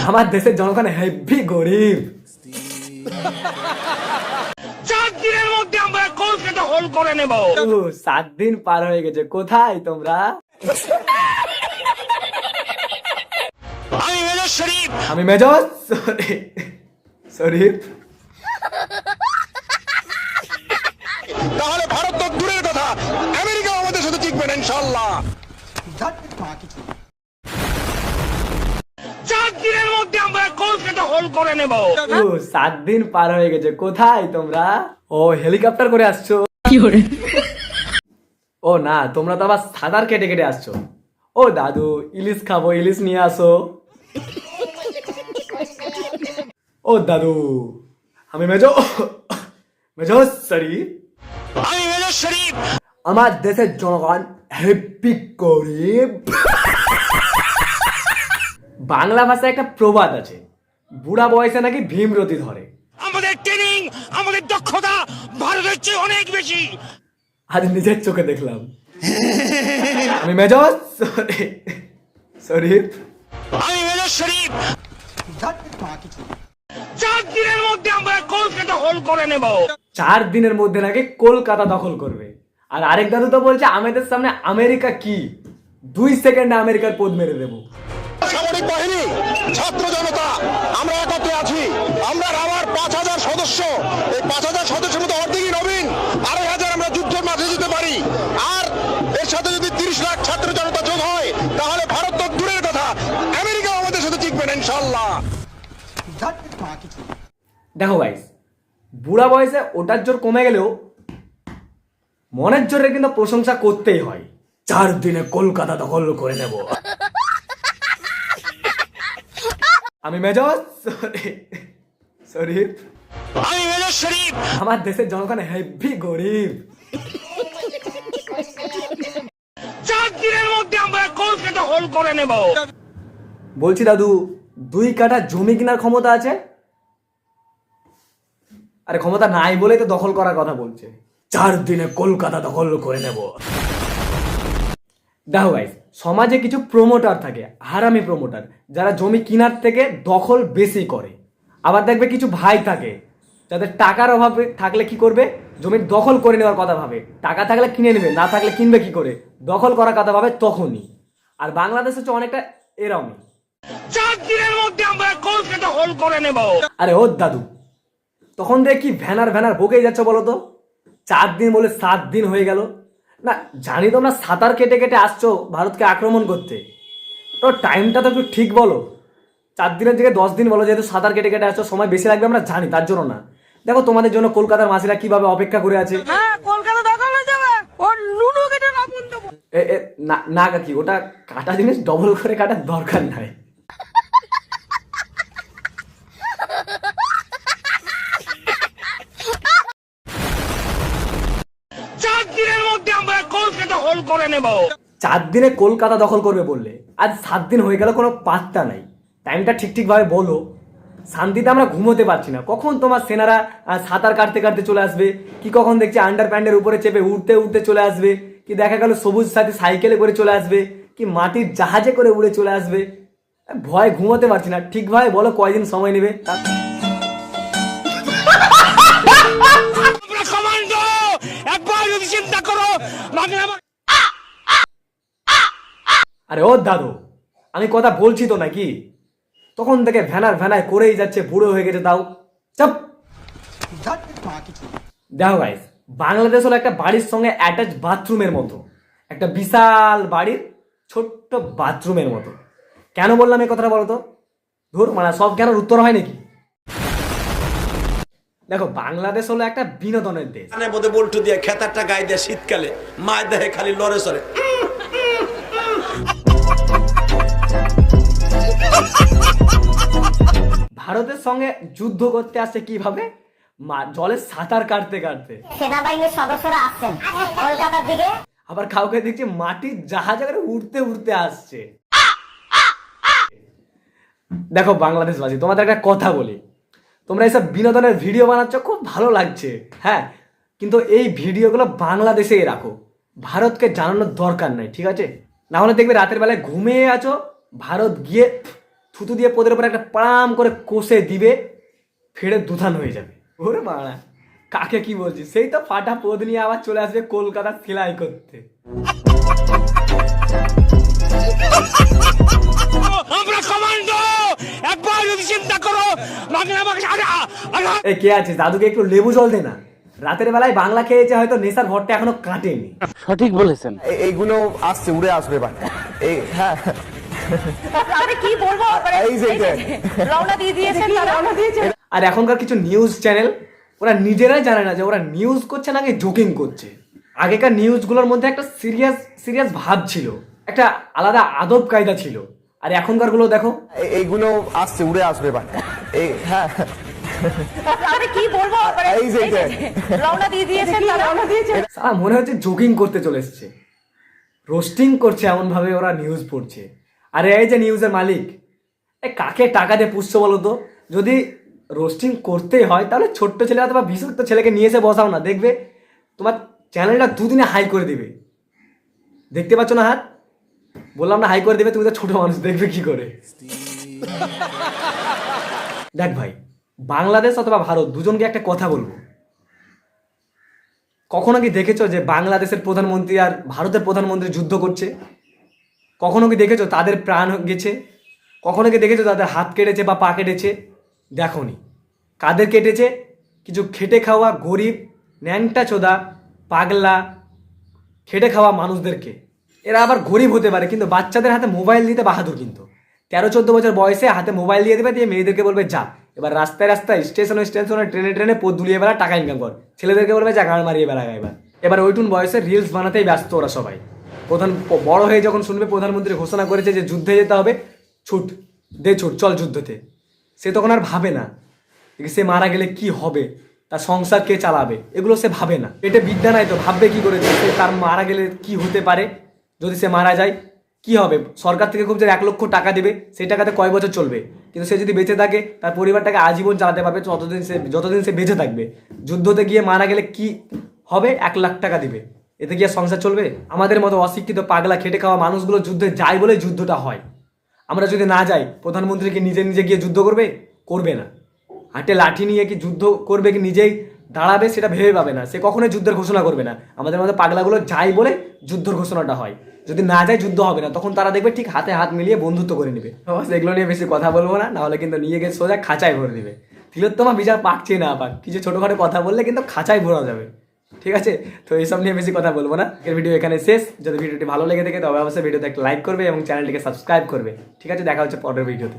আমার দেশের জনগণ হেভি গরিব। 4 দিনের মধ্যে আমরা কলকাতা হোল করে নেব। 7 দিন পার হয়ে গেছে, কোথায় তোমরা? আমি মেজর শরীফ। আমি মেজর শরীফ। তাহলে ভারত তো দূরের কথা, আমেরিকা আমাদের সাথে টিকবে না ইনশাআল্লাহ। 4 দিনের মধ্যে আমরা কলকাতা হোল করে নেব। 7 দিন পার হয়ে গেছে, কোথায় তোমরা? ও হেলিকপ্টার করে আসছো? ও না, তোমরা তো আবার সাঁতার কেটে কেটে আসছো। ও দাদু, ইলিশ খাবো, ইলিশ নিয়ে আসো। ও দাদু, আমি মেজর শরীফ। আমি মেজর শরীফ। আমার দেশের জনগণ হেভি গরিব। বাংলা ভাষায় একটা প্রবাদ আছে, বুড়া বয়সে নাকি ভীমরতি ধরে। আমাদের ট্রেনিং, আমাদের দক্ষতা ভারতের চেয়ে অনেক বেশি। আজ নিজের চোখে দেখলাম। আমি মেজর শরীফ। আমি মেজর শরীফ। 4 দিনের মধ্যে আমরা কলকাতা হোল করে নেব। 4 দিনের মধ্যে নাকি কলকাতা দখল করবে। আর আরেক দাদু তো বলছে আমাদের সামনে আমেরিকা কি, 2 সেকেন্ডে আমেরিকার পদ মেরে দেবো। সামরিক বাহিনী, ছাত্র জনতা, আমরা একত্রে আছি। আমরা আমার 5000 সদস্য, এই 5000 সদস্যের মধ্যে অর্ধেকই নবীন, 2,500 আমরা যুদ্ধের মাঝে যেতে পারি। আর এর সাথে যদি 30 লাখ ছাত্র জনতা যোগ হয়, তাহলে ভারত তো দূরের কথা, আমেরিকা আমাদের সাথে টিকবে না ইনশাআল্লাহ। দেখো গাইস, বুড়া বয়সে ওটার জোর কমে গেলেও মনের জোরে কিন্তু প্রশংসা করতেই হয়। 4 দিনে কলকাতা দখল করে নেব। আমি মেজর শরীফ। আমি মেজর শরীফ। আমার দেশের জনগণ হেভি গরিব। 4 দিনের মধ্যে আমরা কলকাতা হোল করে নেব। বলছি দাদু, 2 কাঠা জমি কেনার ক্ষমতা আছে? আরে ক্ষমতা নাই বলেই তো দখল করার কথা বলছে। 4 দিনে কলকাতা দখল করে নেব। দেখো গাইস, সমাজে কিছু প্রমোটার থাকে, হারামি প্রমোটার, যারা জমি কেনার থেকে দখল বেশি করে। আবার দেখবে কিছু ভাই থাকে যাদের টাকার অভাবে থাকলে কি করবে, জমির দখল করে নেওয়ার কথা ভাবে। টাকা থাকলে কিনে নেবে, না থাকলে কিনবে কি করে, দখল করার কথা ভাবে তখনই। আর বাংলাদেশ হচ্ছে অনেকটা এরমই। 4 দিনের মধ্যে আমরা কলকাতা হোল করে নেব। আরে ও দাদু, তখন দেখি ভ্যানার ভ্যানার বকেই যাচ্ছ বলো তো? 4 দিন বলে 7 দিন হয়ে গেল। না জানি তোমরা সাঁতার কেটে কেটে আসছো ভারতকে আক্রমণ করতে, তো টাইমটা তো একটু ঠিক বলো। 4 দিনের থেকে 10 দিন বলো, যেহেতু সাঁতার কেটে কেটে আসছো, সময় বেশি লাগবে আমরা জানি, তার জন্য না। দেখো তোমাদের জন্য কলকাতার মাসিরা কিভাবে অপেক্ষা করে আছে। কলকাতা দখল হয়ে যাবে, ওর লুডো কেটে না বন্ধ। না কাকি, ওটা কাটা জিনিস ডবল করে কাটার দরকার নাই। কলকাতা হোল করে নেব। 4 দিনে কলকাতা দখল করবে বললে, আজ 7 দিন হয়ে গেল, কোনো পাত্তা নাই। টাইমটা ঠিক ভাবে বলো। শান্তিতে আমরা ঘুমোতে পারছি না। কখন তোমার সেনারা সাঁতার কাটতে কাটতে চলে আসবে, কি কখন দেখছি আন্ডার প্যান্ডের উপরে চেপে উঠতে উঠতে চলে আসবে, কি দেখা গেল সবুজ সাথী সাইকেলে করে চলে আসবে, কি মাটির জাহাজে করে উড়ে চলে আসবে। ভয় ঘুমোতে পারছি না। ঠিকভাবে বলো কয়দিন সময় নেবে। কমান্ডো, একবার যদি চিন্তা করো। আরে ও দাদু, আমি কথা বলছি তো নাকি? তখন থেকে ভ্যানার ভ্যানায় করেই যাচ্ছে, বুড়ো হয়ে গেছে তাও। চপ। দেখো গাইস, বাংলাদেশ হলো একটা বাড়ির সঙ্গে অ্যাটাচ বাথরুমের মতো, একটা বিশাল বাড়ির ছোট্ট বাথরুমের মতো। কেন বললাম এই কথাটা বলো তো? ধুর, মানে সব কেন উত্তর হয় নাকি? দেখো, বাংলাদেশ হলো একটা বিনোদনের দেশ। মধ্যে বল্টু দিয়ে খেতারটা গায়ে দেয় শীতকালে, মায়ের দেহে খালি লড়ে চড়ে। ভারতের সঙ্গে যুদ্ধ করতে আসছে কিভাবে? জলে সাঁতার কাটতে কাটতে। সেনাবাহিনীর সদস্যরা আসছেন কলকাতার দিকে। আবার কাউকে দেখছি মাটির জাহাজে করে উঠতে উঠতে আসছে। দেখো বাংলাদেশবাসী, তোমাদের একটা কথা বলি, তোমরা এইসব বিনোদনের ভিডিও বানাচ্ছ, খুব ভালো লাগছে, হ্যাঁ, কিন্তু এই ভিডিওগুলো বাংলাদেশেই রাখো, ভারতকে জানানোর দরকার নাই, ঠিক আছে? না হলে দেখবে রাতের বেলায় ঘুমিয়ে আছো, ভারত গিয়ে থুতু দিয়ে পোদের উপর একটা পাম করে কষে দিবে, ফেড়ে দুধান হয়ে যাবে। ওরে বাড়া, কাকে কি বলছি, সেই তো ফাটা পোদ নিয়ে আবার চলে আসবে কলকাতা সেলাই করতে। আমরা কমান্ডো, একবার যদি চিন্তা করো লাগলে আমাকে এ কে আছে, দাদুকে একটু লেবু জল দে না। রাতের বেলায় বাংলা খেয়েছে, হয়তো নেশার ভরটা এখনো কাটেনি। এইগুলো আসছে, উড়ে আসবে এবার। এই হ্যাঁ, আমি কি বলবো, এই যে এটা। রওনা দিয়ে দিয়েছেন, রওনা দিয়েছেন। আর এখনকার কিছু নিউজ চ্যানেল ওরা নিজেরাই জানে না যে ওরা নিউজ করছে নাকি জোকিং করছে। আগেকার নিউজগুলোর মধ্যে একটা সিরিয়াস ভাব ছিল, একটা আলাদা আদব কায়দা ছিল। আর এখনকার গুলো দেখো, এইগুলো আসছে, উড়ে আসবে এবার। এই হ্যাঁ, আমি কি বলবো, এই যে এটা। রওনা দিয়ে দিয়েছেন, রওনা দিয়েছেন। সারা মনে হচ্ছে জোকিং করতে চলে এসছে, রোস্টিং করছে এমন ভাবে ওরা নিউজ পড়ছে। আরে এই যে নিউজের মালিক, কাকে টাকা দিয়ে পুষছো বলো তো? যদি রোস্টিং করতেই হয় তাহলে ছোট্ট ছেলে অথবা বিশক্ত ছেলেকে নিয়ে এসে বসাও না, দেখবে তোমার চ্যানেলটা দুদিনে হাই করে দিবে। দেখতে পাচ্ছ না হাত, বললাম না হাই করে দেবে, তুমি তো ছোট মানুষ, দেখবে কি করে। দেখ ভাই, বাংলাদেশ অথবা ভারত দুজনকে একটা কথা বলবো, কখনো কি দেখেছো যে বাংলাদেশের প্রধানমন্ত্রী আর ভারতের প্রধানমন্ত্রী যুদ্ধ করছে? কখনো কি দেখেছো তাদের প্রাণ গেছে? কখনো কি দেখেছো তাদের হাত কেটেছে বা পা কেটেছে? দেখোনি। কাদের কেটেছে? কিছু খেটে খাওয়া গরিব, ন্যাংটা চোদা, পাগলা, খেটে খাওয়া মানুষদেরকে। এরা আবার গরিব হতে পারে কিন্তু বাচ্চাদের হাতে মোবাইল দিতে বাহাদুর, কিন্তু 13-14 বছর বয়সে হাতে মোবাইল দিয়ে দেবে, দিয়ে মেয়েদেরকে বলবে যা এবার রাস্তায় স্টেশনে ট্রেনে পথ দুলিয়ে বেড়া, টাকা ইনকাম কর। ছেলেদেরকে বলবে যা গান মারিয়ে বেড়া এবার ওইটুন বয়সে রিলস বানাতেই ব্যস্ত ওরা সবাই। বড় হয়ে যখন শুনবে প্রধানমন্ত্রী ঘোষণা করেছে যে যুদ্ধে যেতে হবে, ছুট চল যুদ্ধতে, সে তখন আর ভাবে না সে মারা গেলে কি হবে, তার সংসার কে চালাবে, এগুলো সে ভাবে না। পেটে বিদ্যা নাই তো ভাববে কি করে সে তার মারা গেলে কি হতে পারে, যদি সে মারা যায় কি হবে। সরকার থেকে খুব যে 1 লক্ষ টাকা দেবে, সেই টাকাতে কয় বছর চলবে, কিন্তু সে যদি বেঁচে থাকে তার পরিবারটাকে আজীবন চালাতে পারবে যতদিন সে বেঁচে থাকবে। যুদ্ধতে গিয়ে মারা গেলে কি হবে, 1 লাখ টাকা দিবে, এতে গিয়ে সংসার চলবে? আমাদের মতো অশিক্ষিত পাগলা খেটে খাওয়া মানুষগুলো যুদ্ধে যায় বলে যুদ্ধটা হয়। আমরা যদি না যাই, প্রধানমন্ত্রীকে নিজে গিয়ে যুদ্ধ করবে না। হাতে লাঠি নিয়ে কি যুদ্ধ করবে, কি নিজেই দাঁড়াবে, সেটা ভেবে পাবে না। সে কখনোই যুদ্ধের ঘোষণা করবে না। আমাদের মতো পাগলাগুলো যায় বলে যুদ্ধের ঘোষণাটা হয়। যদি না যায় যুদ্ধ হবে না, তখন তারা দেখবে ঠিক হাতে হাত মিলিয়ে বন্ধুত্ব করে নেবে। এগুলো নিয়ে বেশি কথা বলবো না, নাহলে কিন্তু নিয়ে গিয়ে সোজা খাঁচায় ভরে দেবে। তিলোত্তমা বিচার পাকছে না পাক, কিছু ছোটোখাটো কথা বললে কিন্তু খাঁচায় ভরা যাবে। ঠিক আছে, তো এইসব নিয়ে বেশি কথা বলবো না। এর ভিডিও এখানে শেষ। যদি ভিডিওটি ভালো লেগে থাকে তবে অবশ্যই ভিডিওতে একটা লাইক করবে এবং চ্যানেলটিকে সাবস্ক্রাইব করবে। ঠিক আছে, দেখা হচ্ছে পরের ভিডিওতে।